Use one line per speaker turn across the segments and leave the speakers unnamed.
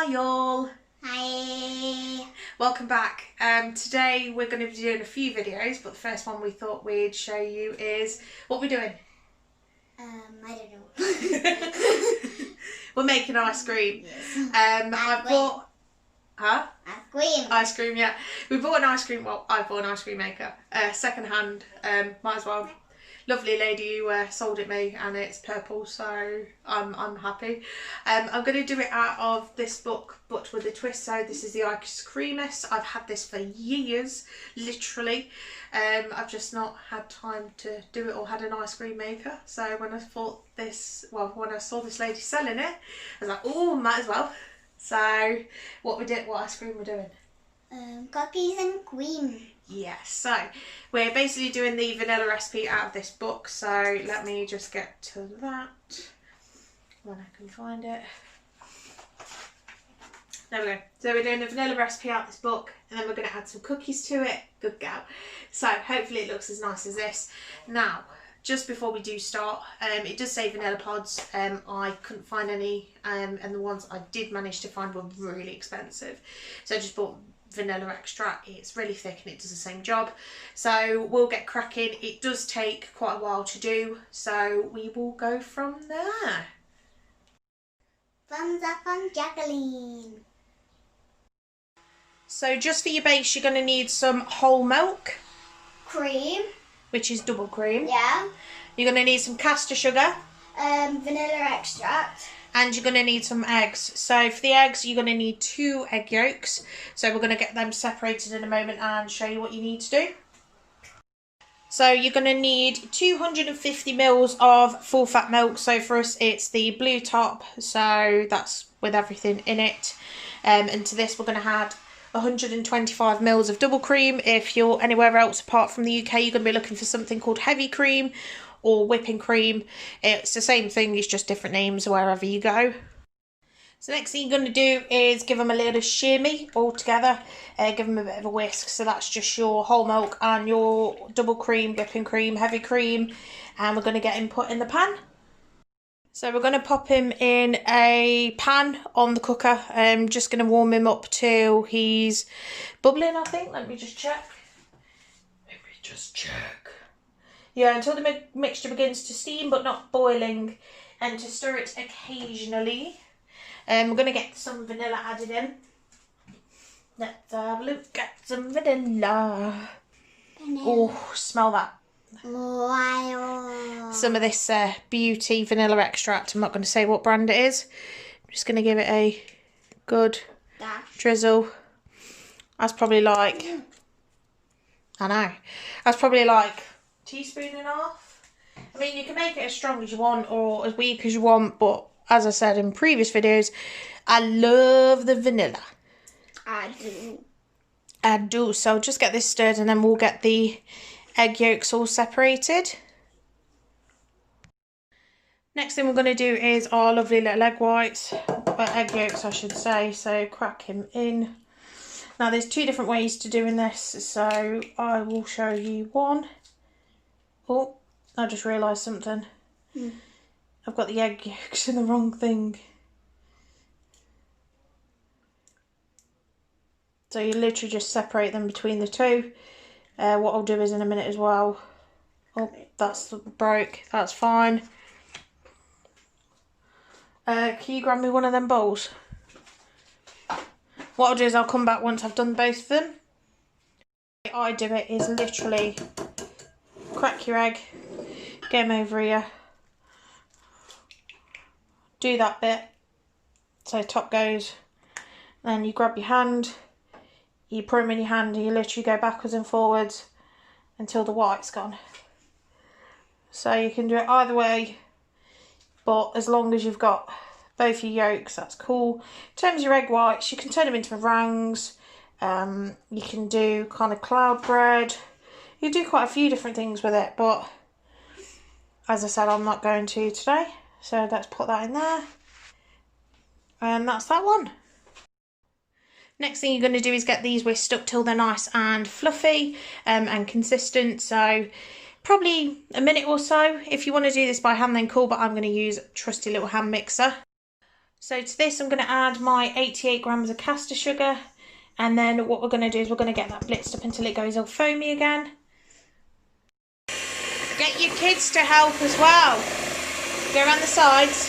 Hi y'all.
Hi.
Welcome back. Today we're going to be doing a few videos, but the first one we thought we'd show you is what we're doing.
I don't know.
We're making ice cream.
Yes.
I bought... Huh?
Ice cream.
Ice cream, yeah. We bought an ice cream, well, I bought an ice cream maker. Second hand, might as well. Lovely lady who sold it me, and it's purple, so I'm happy. I'm going to do it out of this book, but with a twist. So this is the Ice Creamist. I've had this for years, literally. I've just not had time to do it or had an ice cream maker. So when I thought this, well, when I saw this lady selling it, I was like, oh, might as well. So what ice cream we're doing?
Cookies and cream.
Yes, so we're basically doing the vanilla recipe out of this book. So let me just get to that when I can find it. There we go. So we're doing a vanilla recipe out of this book, and then we're going to add some cookies to it. Good girl. So hopefully it looks as nice as this. Now, just before we do start, it does say vanilla pods. I couldn't find any, and the ones I did manage to find were really expensive. So I just bought vanilla extract. It's really thick and it does the same job. So we'll get cracking. It does take quite a while to do, so we will go from there.
Thumbs up on Jacqueline.
So just for your base, you're going to need some whole milk,
Cream.
which is double cream.
Yeah.
You're going to need some caster sugar.
Vanilla extract.
And you're going to need some eggs. So for the eggs, you're going to need 2 egg yolks. So we're going to get them separated in a moment and show you what you need to do. So you're going to need 250 mils of full fat milk. So for us, it's the blue top. So that's with everything in it. And to this, we're going to add 125 mils of double cream. If you're anywhere else apart from the UK, you're going to be looking for something called heavy cream or whipping cream. It's the same thing, it's just different names wherever you go. So next thing you're going to do is give them a little shimmy all together. Give them a bit of a whisk. So that's just your whole milk and your double cream, whipping cream, heavy cream. And we're going to get him put in the pan. So we're going to pop him in a pan on the cooker. I'm just going to warm him up till he's bubbling, I think. Let me just check. Yeah, until the mixture begins to steam but not boiling, and to stir it occasionally. We're going to get some vanilla added in. Let's have a look at some vanilla. Oh, smell that.
Wow.
Some of this beauty vanilla extract. I'm not going to say what brand it is. I'm just going to give it a good drizzle. That's probably like, I know, that's probably like teaspoon and a half. I mean, you can make it as strong as you want or as weak as you want, but as I said in previous videos, I love the vanilla. I do. So just get this stirred and then we'll get the egg yolks all separated. Next thing we're going to do is our lovely little egg whites, egg yolks I should say, so crack him in. Now there's 2 different ways to doing this, so I will show you one. Oh, I just realised something. I've got the egg yolks in the wrong thing. So you literally just separate them between the 2. What I'll do is in a minute as well. Oh, that's broke. That's fine. Can you grab me one of them bowls? What I'll do is I'll come back once I've done both of them. The way I do it is literally crack your egg, get them over here, do that bit, so top goes, then you grab your hand, you put them in your hand and you literally go backwards and forwards until the white's gone. So you can do it either way, but as long as you've got both your yolks, that's cool. In terms of your egg whites, you can turn them into meringues, you can do kind of cloud bread, you can do quite a few different things with it, but as I said, I'm not going to today. So let's put that in there. And that's that one. Next thing you're going to do is get these whisked up till they're nice and fluffy and consistent. So probably a minute or so. If you want to do this by hand, then cool, but I'm going to use a trusty little hand mixer. So to this I'm going to add my 88 grams of caster sugar, and then what we're going to do is we're going to get that blitzed up until it goes all foamy again. Get your kids to help as well. Go around the sides.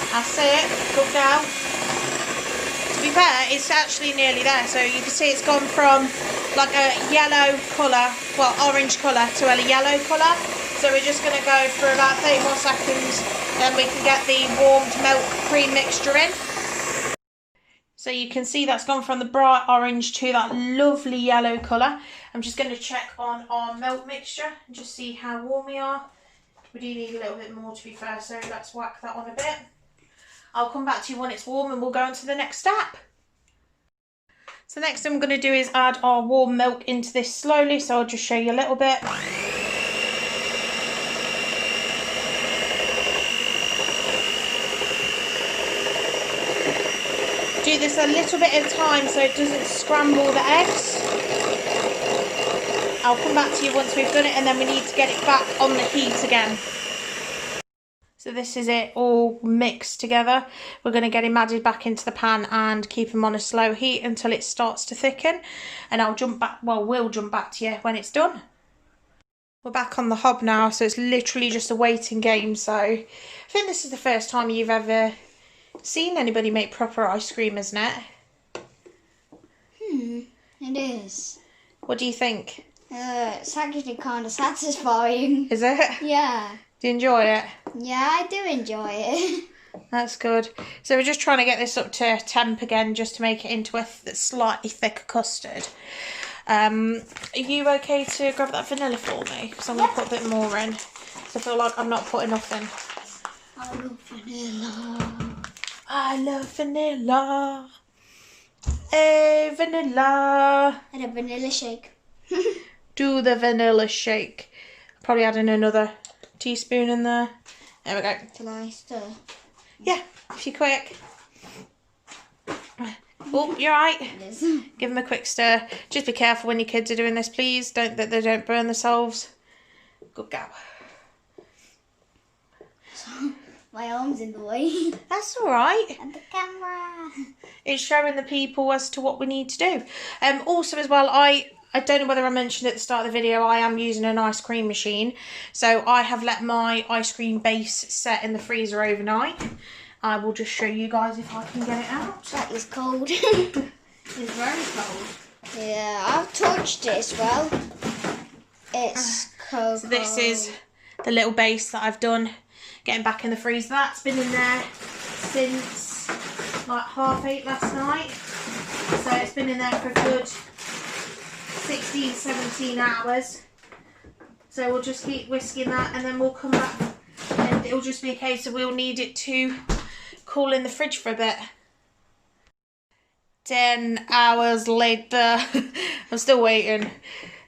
That's it. Good girl. To be fair, it's actually nearly there. So you can see it's gone from like a yellow colour, well, orange colour to a yellow colour. So we're just going to go for about 30 more seconds, then we can get the warmed milk cream mixture in. So you can see that's gone from the bright orange to that lovely yellow colour. I'm just going to check on our milk mixture and just see how warm we are. We do need a little bit more, to be fair, so let's whack that on a bit. I'll come back to you when it's warm and we'll go on to the next step. So next thing I'm going to do is add our warm milk into this slowly, so I'll just show you a little bit. Do this a little bit at a time so it doesn't scramble the eggs. I'll come back to you once we've done it, and then we need to get it back on the heat again. So this is it all mixed together. We're going to get him added back into the pan and keep him on a slow heat until it starts to thicken. And I'll jump back, well, we'll jump back to you when it's done. We're back on the hob now, so it's literally just a waiting game. So I think this is the first time you've ever seen anybody make proper ice cream, isn't it?
It is.
What do you think?
It's actually kind of satisfying.
Is it?
Yeah.
Do you enjoy it?
Yeah, I do enjoy it.
That's good. So we're just trying to get this up to temp again, just to make it into a slightly thicker custard. Are you okay to grab that vanilla for me? Because I'm going to put a bit more in. So I feel like I'm not putting enough in.
I love vanilla.
I love vanilla. Hey, vanilla.
And a vanilla shake.
Do the vanilla shake. Probably adding another teaspoon in there. There we go.
Till I stir.
Yeah, if you're quick. Oh, you're right.
Yes.
Give them a quick stir. Just be careful when your kids are doing this, please. That they don't burn themselves. Good girl.
My arm's in the way.
That's all right.
And the camera.
It's showing the people as to what we need to do. Also as well, I don't know whether I mentioned at the start of the video, I am using an ice cream machine. So I have let my ice cream base set in the freezer overnight. I will just show you guys if I can get it out.
That is cold.
It's very cold.
Yeah, I've touched it as well. It's cold.
So this is the little base that I've done, getting back in the freezer. That's been in there since like 8:30 last night. So it's been in there for a good 16, 17 hours. So we'll just keep whisking that, and then we'll come back and it'll just be a case of we'll need it to cool in the fridge for a bit. 10 hours later. I'm still waiting.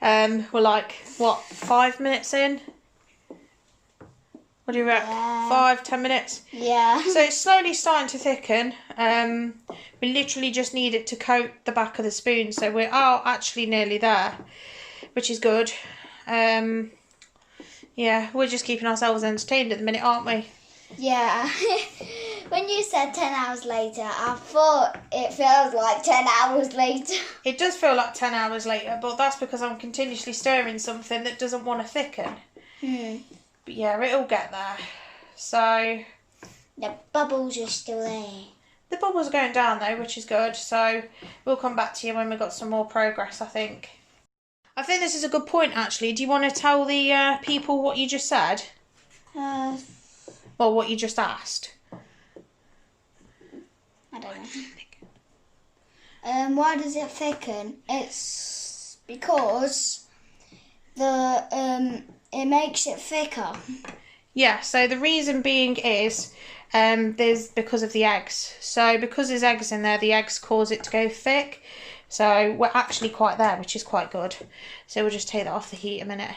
We're like, what, 5 minutes in? What do you reckon?
Yeah.
5-10 minutes?
Yeah.
So it's slowly starting to thicken. We literally just need it to coat the back of the spoon. So we are actually nearly there, which is good. Yeah, we're just keeping ourselves entertained at the minute, aren't we?
Yeah. When you said 10 hours later, I thought it feels like 10 hours later.
It does feel like 10 hours later, but that's because I'm continuously stirring something that doesn't want to thicken. But yeah, it'll get there. So
The bubbles are still there.
the bubbles are going down though, which is good. So we'll come back to you when we've got some more progress, I think. I think this is a good point, actually. Do you want to tell the people what you just said? Well, what you just asked.
I don't know. Why does it thicken? It's because it makes it thicker.
Yeah, so the reason being is there's because of the eggs. So because there's eggs in there, the eggs cause it to go thick. So we're actually quite there, which is quite good. So we'll just take that off the heat a minute.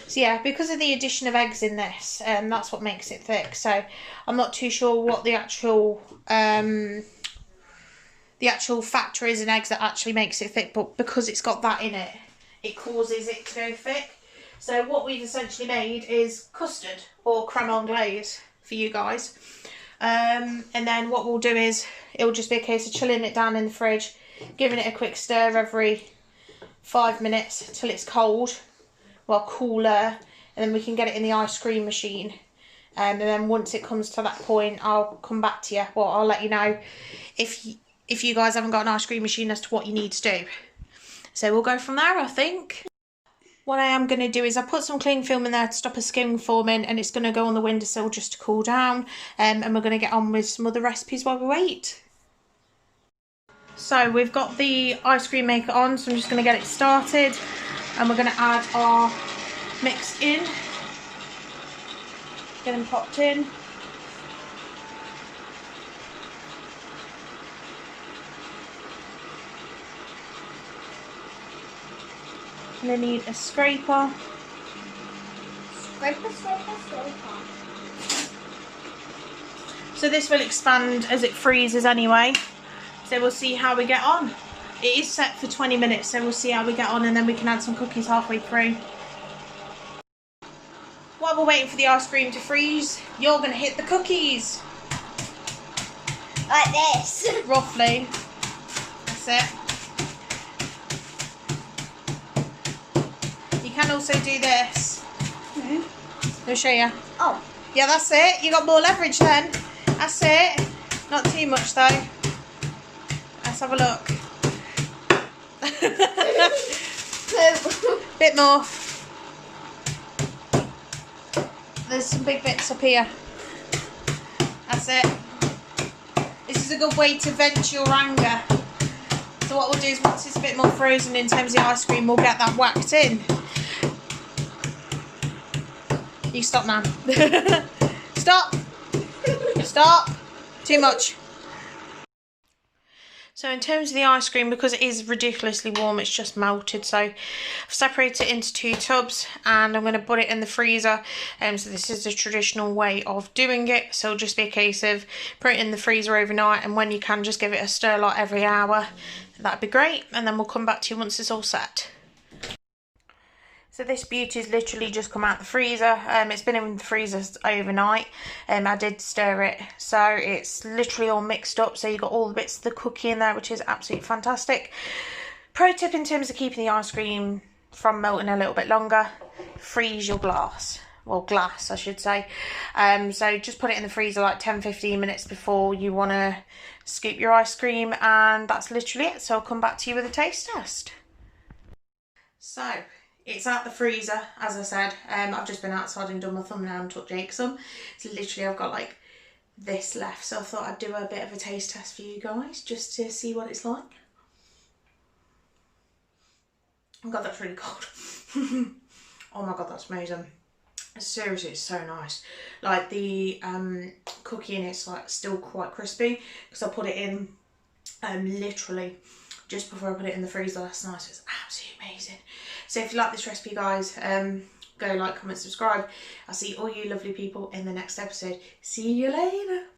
So yeah, because of the addition of eggs in this, that's what makes it thick. So I'm not too sure what the actual factor is in eggs that actually makes it thick, but because it's got that in it, it causes it to go thick. So what we've essentially made is custard or creme anglaise for you guys. And then what we'll do is it'll just be a case of chilling it down in the fridge, giving it a quick stir every 5 minutes till it's cold, well, cooler, and then we can get it in the ice cream machine. And then once it comes to that point, I'll come back to you. Well, I'll let you know if you guys haven't got an ice cream machine as to what you need to do. So we'll go from there, I think. What I am going to do is I put some cling film in there to stop a skin forming, and it's going to go on the windowsill just to cool down. And we're going to get on with some other recipes while we wait. So we've got the ice cream maker on, so I'm just going to get it started. And we're going to add our mix in. Get them popped in. And I need a scraper.
Scraper, scraper, scraper.
So this will expand as it freezes anyway. So we'll see how we get on. It is set for 20 minutes, so we'll see how we get on, and then we can add some cookies halfway through. While we're waiting for the ice cream to freeze, you're going to hit the cookies.
Like this.
Roughly. That's it. You can also do this. I'll show you.
Oh.
Yeah, that's it. You got more leverage then. That's it. Not too much though. Let's have a look. Bit more. There's some big bits up here. That's it. This is a good way to vent your anger. So what we'll do is once it's a bit more frozen in terms of the ice cream, we'll get that whacked in. You stop now. Stop. Stop. Too much. So in terms of the ice cream, because it is ridiculously warm, it's just melted. So I've separated it into 2 tubs and I'm going to put it in the freezer. So this is the traditional way of doing it. So it'll just be a case of put it in the freezer overnight, and when you can, just give it a stir like every hour. That'd be great. And then we'll come back to you once it's all set. So this beauty's literally just come out the freezer. It's been in the freezer overnight. I did stir it, so it's literally all mixed up. So you got all the bits of the cookie in there, which is absolutely fantastic. Pro tip in terms of keeping the ice cream from melting a little bit longer: freeze your glass. Well, glass, I should say. So just put it in the freezer like 10-15 minutes before you want to scoop your ice cream, and that's literally it. So I'll come back to you with a taste test. So it's out the freezer, as I said. I've just been outside and done my thumbnail and took Jake some. So literally I've got like this left. So I thought I'd do a bit of a taste test for you guys, just to see what it's like. Oh God, that's really cold. Oh my God, that's amazing. Seriously, it's so nice. Like the cookie in it's like still quite crispy, because I put it in literally just before I put it in the freezer last night. It's absolutely amazing. So if you like this recipe, guys, go like, comment, subscribe. I'll see all you lovely people in the next episode. See you later.